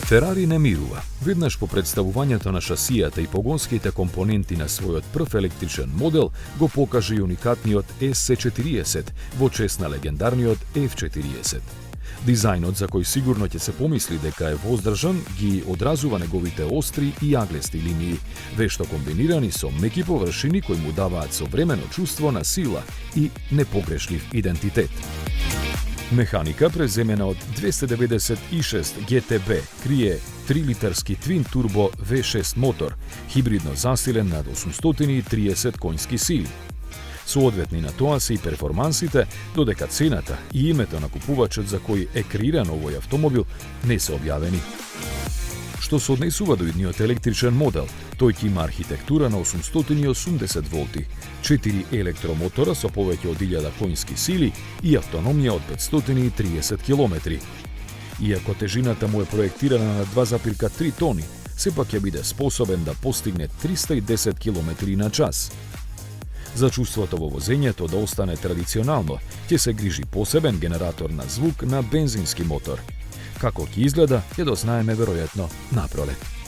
Ферари не мирува. Веднаш по представувањето на шасијата и погонските компоненти на својот прв електричен модел го покажа и уникатниот SC40 во чест на легендарниот F40. Дизајнот, за кој сигурно ќе се помисли дека е воздржан, ги одразува неговите остри и аглести линии, вешто комбинирани со меки површини кои му даваат современо чувство на сила и непогрешлив идентитет. Механика преземена од 296 GTB крие 3-литарски твин-турбо V6 мотор, хибридно засилен над 830 конски сили. Соодветни на тоа се и перформансите, додека цената и името на купувачот за кој е креиран овој автомобил не се објавени. Што се однесува до идниот електричен модел, тој ќе има архитектура на 880 волти, 4 електромотора со повеќе од 1000 конски сили и автономија од 530 км. Иако тежината му е проектирана на 2,3 тони, сепак ќе биде способен да постигне 310 км на час. За чувството во возењето да остане традиционално, ќе се грижи посебен генератор на звук на бензински мотор. Како ќе изгледа, ќе дознаеме веројатно напролет.